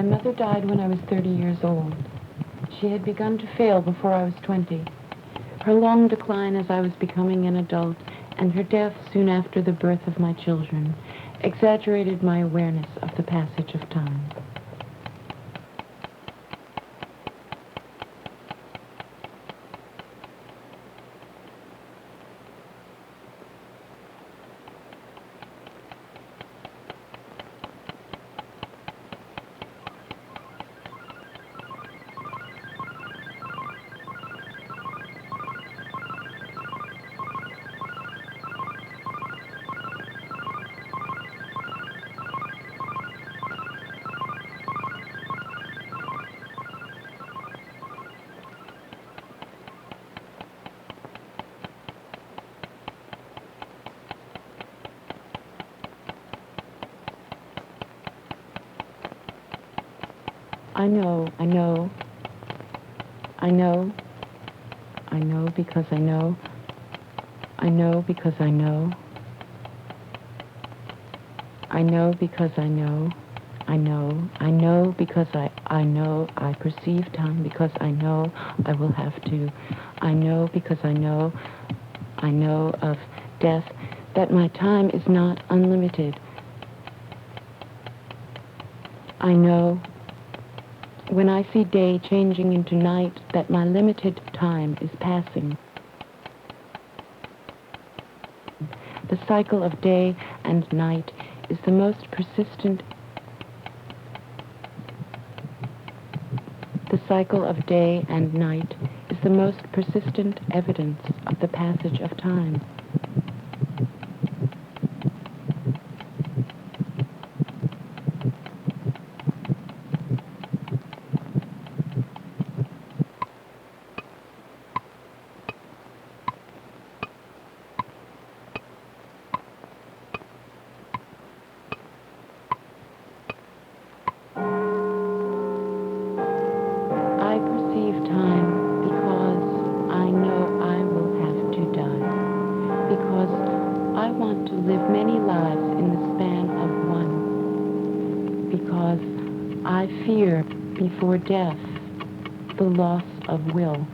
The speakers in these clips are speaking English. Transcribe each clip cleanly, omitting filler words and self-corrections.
mother died when I was 30 years old. She had begun to fail before I was 20. Her long decline as I was becoming an adult, and her death soon after the birth of my children, exaggerated my awareness of the passage of time. I know because I know because I know because I know because I know I perceive time because I know I will have to. I know because I know of death, that my time is not unlimited. I know when I see day changing into night, that my limited time is passing. The cycle of day and night is the most persistent. The cycle of day and night is the most persistent evidence of the passage of time. Before death, the loss of will.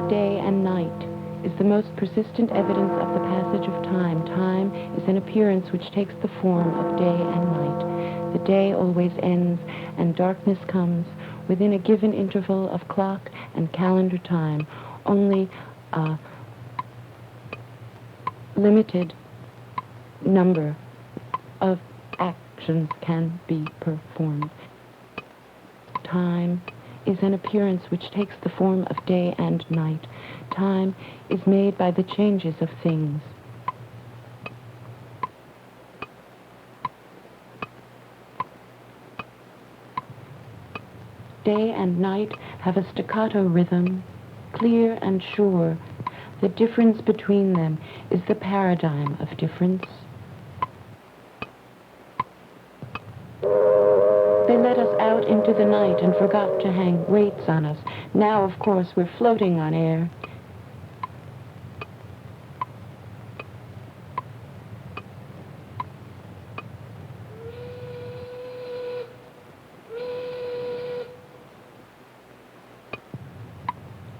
Day and night is the most persistent evidence of the passage of time. Time is an appearance which takes the form of day and night. The day always ends and darkness comes within a given interval of clock and calendar time. Only a limited number of actions can be performed. Time is an appearance which takes the form of day and night. Time is made by the changes of things. Day and night have a staccato rhythm, clear and sure. The difference between them is the paradigm of difference. They let us out into the night and forgot to hang weights on us. Now, of course, we're floating on air.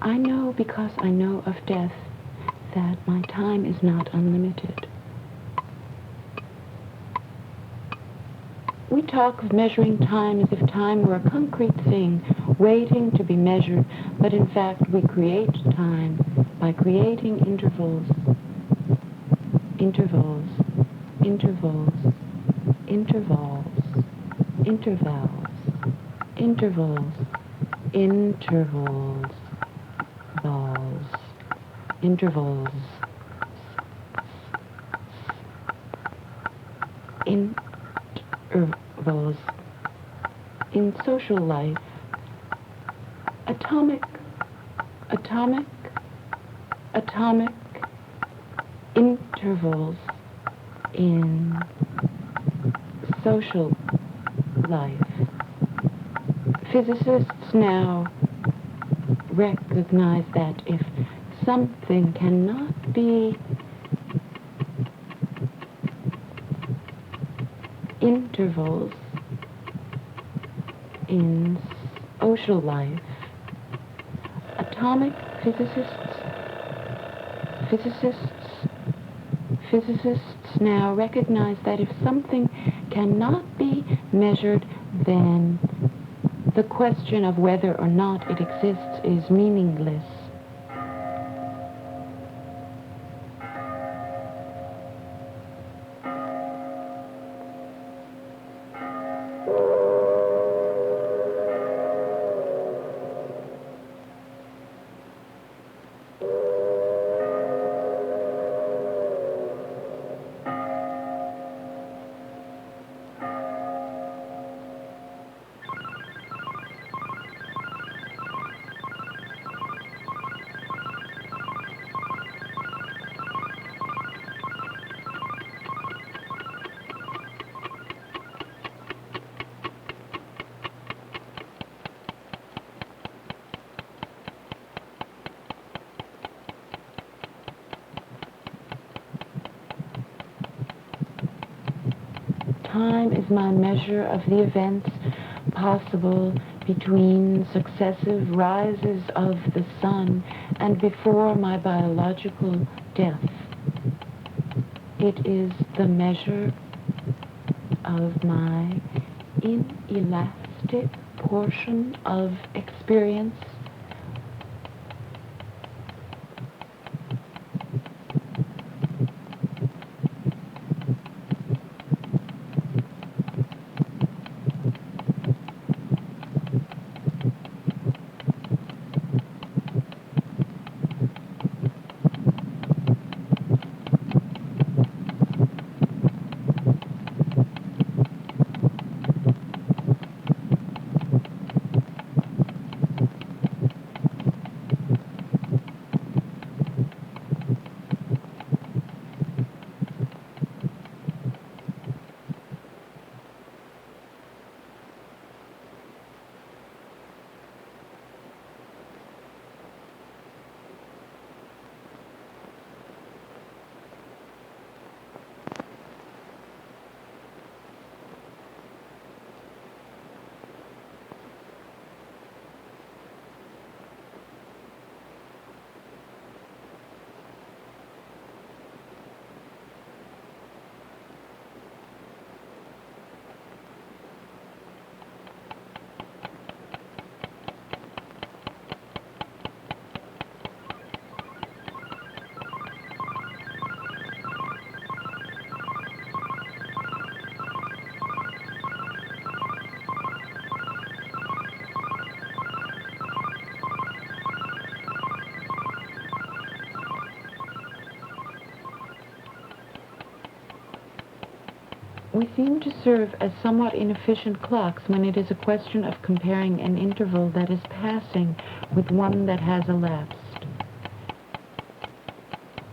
I know because I know of death that my time is not unlimited. We talk of measuring time as if time were a concrete thing, waiting to be measured, but in fact we create time by creating intervals, intervals, intervals, intervals, intervals, intervals, intervals. intervals, intervals in social life, atomic intervals in social life. Physicists now recognize that if something cannot be intervals in social life, atomic physicists now recognize that if something cannot be measured, then the question of whether or not it exists is meaningless. Time is my measure of the events possible between successive rises of the sun and before my biological death. It is the measure of my inelastic portion of experience. We seem to serve as somewhat inefficient clocks when it is a question of comparing an interval that is passing with one that has elapsed.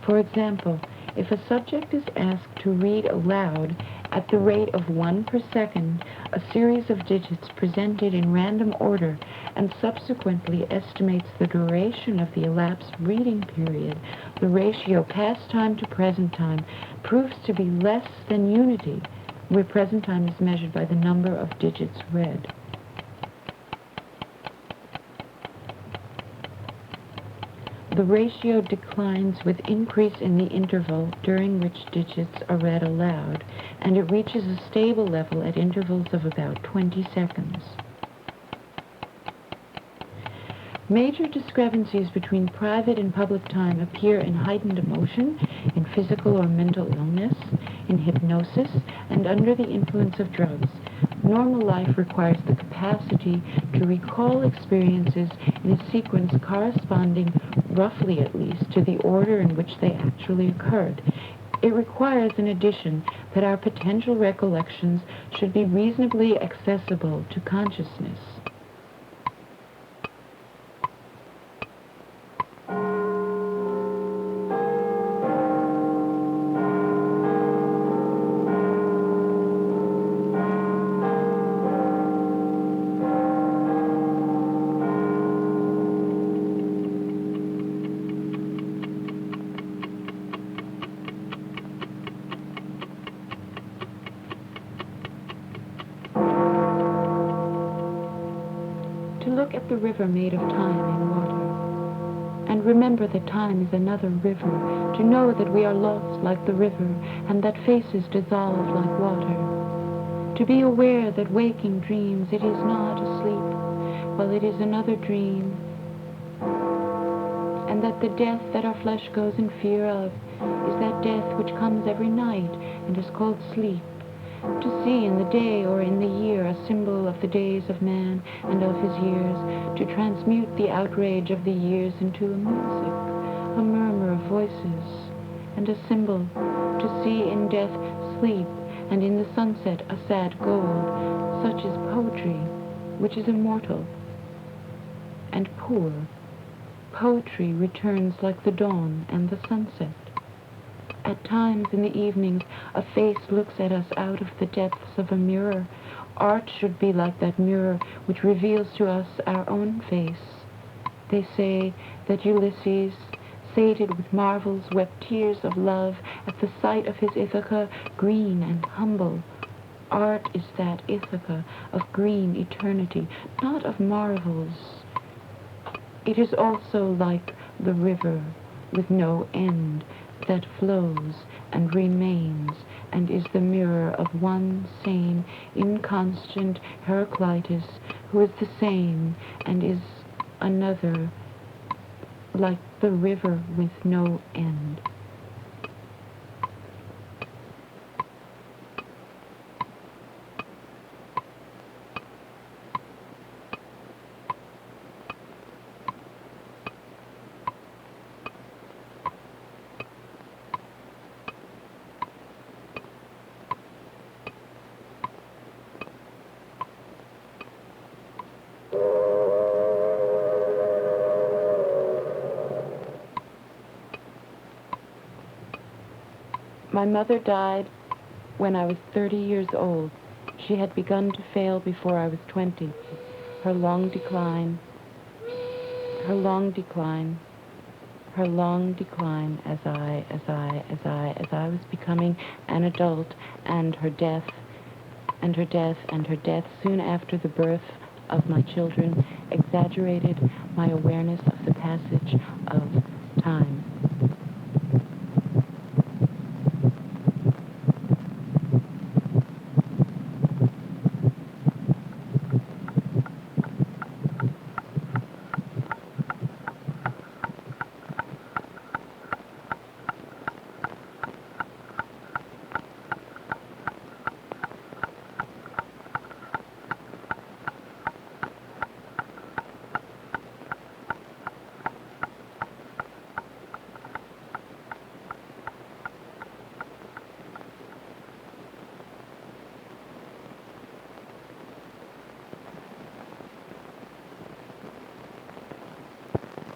For example, if a subject is asked to read aloud at the rate of 1 per second a series of digits presented in random order and subsequently estimates the duration of the elapsed reading period, the ratio past time to present time proves to be less than unity, where present time is measured by the number of digits read. The ratio declines with increase in the interval during which digits are read aloud, and it reaches a stable level at intervals of about 20 seconds. Major discrepancies between private and public time appear in heightened emotion, in physical or mental illness, in hypnosis, and under the influence of drugs. Normal life requires the capacity to recall experiences in a sequence corresponding roughly at least, to the order in which they actually occurred. It requires, in addition, that our potential recollections should be reasonably accessible to consciousness. To look at the river made of time in water, and remember that time is another river, to know that we are lost like the river, and that faces dissolve like water, to be aware that waking dreams it is not asleep, while it is another dream, and that the death that our flesh goes in fear of is that death which comes every night and is called sleep. To see in the day or in the year a symbol of the days of man and of his years, to transmute the outrage of the years into a music, a murmur of voices, and a symbol, to see in death sleep, and in the sunset a sad gold, such is poetry, which is immortal and poor. Poetry returns like the dawn and the sunset. At times in the evenings, a face looks at us out of the depths of a mirror. Art should be like that mirror which reveals to us our own face. They say that Ulysses, sated with marvels, wept tears of love at the sight of his Ithaca, green and humble. Art is that Ithaca of green eternity, not of marvels. It is also like the river with no end, that flows and remains and is the mirror of one same, inconstant Heraclitus, who is the same and is another, like the river with no end. My mother died when I was 30 years old. She had begun to fail before I was 20. Her long decline as I was becoming an adult, and her death soon after the birth of my children exaggerated my awareness of the passage of time.